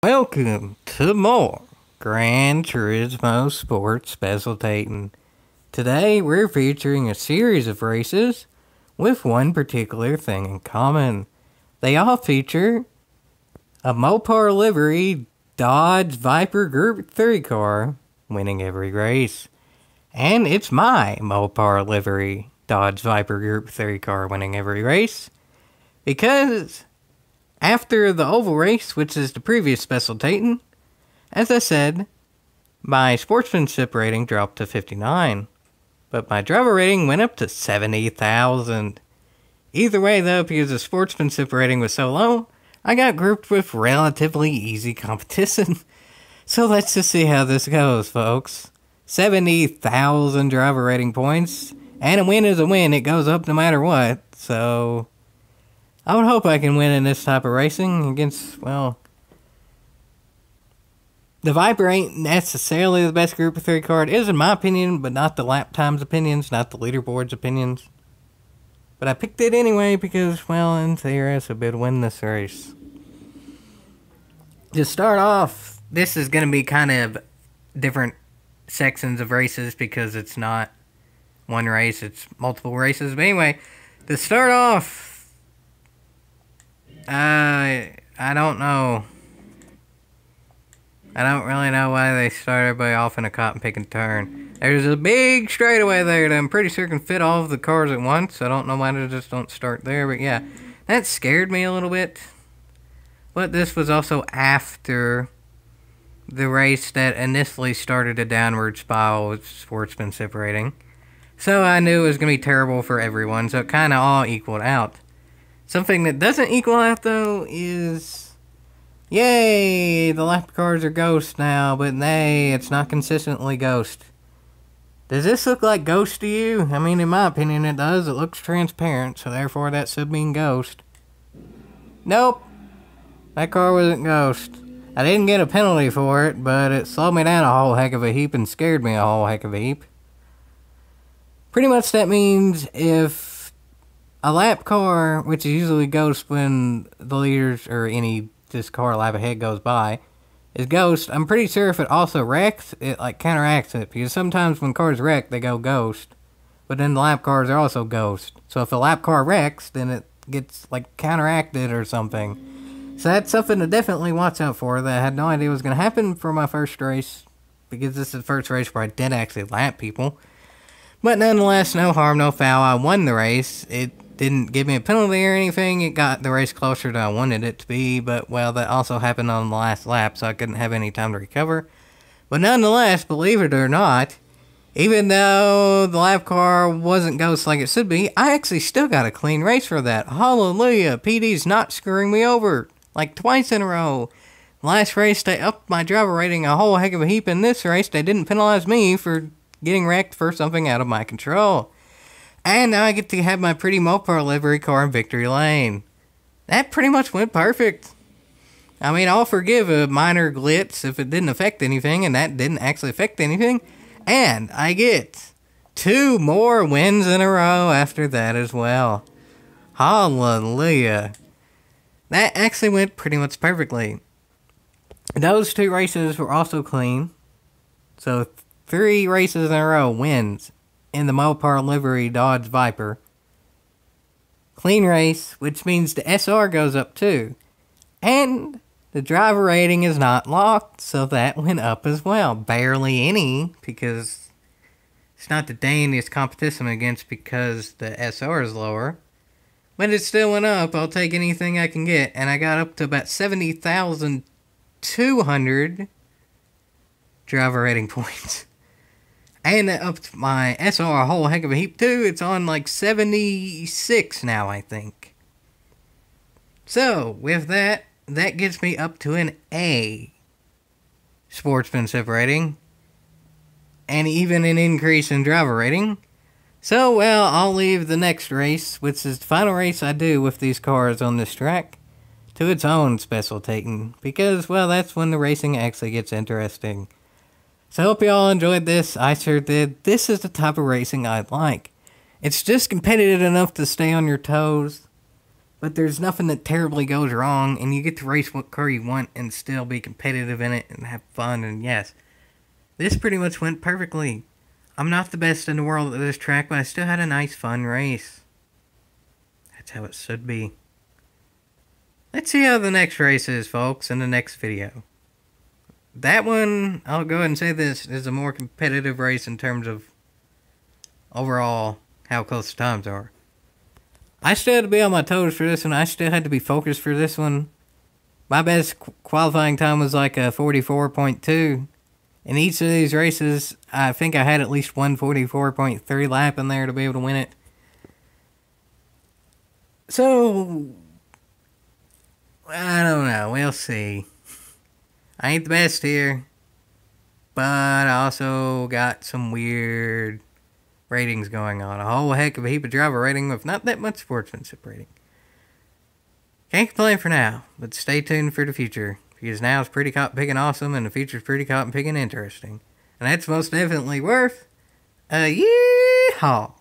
Welcome to more Gran Turismo Sports Specialtatin. Today we're featuring a series of races with one particular thing in common. They all feature a Mopar livery Dodge Viper Group 3 car winning every race. And it's my Mopar livery Dodge Viper Group 3 car winning every race. Because after the oval race, which is the previous Specialtatin, as I said, my sportsmanship rating dropped to 59, but my driver rating went up to 70,000. Either way though, because the sportsmanship rating was so low, I got grouped with relatively easy competition. So let's just see how this goes, folks. 70,000 driver rating points, and a win is a win. It goes up no matter what, so I would hope I can win in this type of racing against, well, the Viper ain't necessarily the best Group of 3 car. It is in my opinion, but not the lap times opinions, not the leaderboard's opinions. But I picked it anyway because, well, in theory, it's a bit to win this race. To start off, this is going to be kind of different sections of races because it's not one race, it's multiple races. But anyway, to start off, I don't know. I don't really know why they start everybody off in a cotton picking turn. There's a big straightaway there that I'm pretty sure can fit all of the cars at once. I don't know why they just don't start there, but yeah. That scared me a little bit. But this was also after the race that initially started a downward spiral with sportsmanship rating. So I knew it was going to be terrible for everyone, so it kind of all equaled out. Something that doesn't equal out, though, is, yay, the lap cars are ghost now, but nay, it's not consistently ghost. Does this look like ghost to you? I mean, in my opinion, it does. It looks transparent, so therefore that should mean ghost. Nope, that car wasn't ghost. I didn't get a penalty for it, but it slowed me down a whole heck of a heap and scared me a whole heck of a heap. Pretty much that means if a lap car, which is usually ghost when the leaders or any this car lap ahead goes by, is ghost. I'm pretty sure if it also wrecks, it like counteracts it. Because sometimes when cars wreck, they go ghost. But then the lap cars are also ghost. So if a lap car wrecks, then it gets like counteracted or something. So that's something to definitely watch out for that I had no idea was going to happen for my first race. Because this is the first race where I did actually lap people. But nonetheless, no harm, no foul. I won the race. It didn't give me a penalty or anything. It got the race closer than I wanted it to be, but, well, that also happened on the last lap, so I couldn't have any time to recover. But nonetheless, believe it or not, even though the lap car wasn't ghost like it should be, I actually still got a clean race for that. Hallelujah! PD's not screwing me over, like twice in a row. Last race, they upped my driver rating a whole heck of a heap. In this race, they didn't penalize me for getting wrecked for something out of my control. And now I get to have my pretty Mopar livery car in victory lane. That pretty much went perfect. I mean, I'll forgive a minor glitch if it didn't affect anything, and that didn't actually affect anything. And I get 2 more wins in a row after that as well. Hallelujah. That actually went pretty much perfectly. Those 2 races were also clean. So 3 races in a row wins in the Mopar livery Dodge Viper. Clean race, which means the SR goes up too. And the driver rating is not locked, so that went up as well. Barely any, because it's not the dandiest competition against because the SR is lower. But it still went up. I'll take anything I can get. And I got up to about 70,200 driver rating points. And that upped my SR a whole heck of a heap too. It's on like 76 now, I think. So, with that, that gets me up to an A sportsmanship rating. And even an increase in driver rating. So, well, I'll leave the next race, which is the final race I do with these cars on this track, to its own Specialtatin. Because, well, that's when the racing actually gets interesting. So I hope you all enjoyed this. I sure did. This is the type of racing I like. It's just competitive enough to stay on your toes, but there's nothing that terribly goes wrong, and you get to race what car you want and still be competitive in it and have fun. And yes, this pretty much went perfectly. I'm not the best in the world at this track, but I still had a nice, fun race. That's how it should be. Let's see how the next race is, folks, in the next video. That one, I'll go ahead and say this, is a more competitive race in terms of overall how close the times are. I still had to be on my toes for this one. I still had to be focused for this one. My best qualifying time was like a 44.2. In each of these races, I think I had at least one 44.3 lap in there to be able to win it. So, I don't know. We'll see. I ain't the best here, but I also got some weird ratings going on. A whole heck of a heap of driver rating with not that much sportsmanship rating. Can't complain for now, but stay tuned for the future, because now it's pretty caught picking awesome, and the future's pretty caught picking interesting. And that's most definitely worth a yeehaw.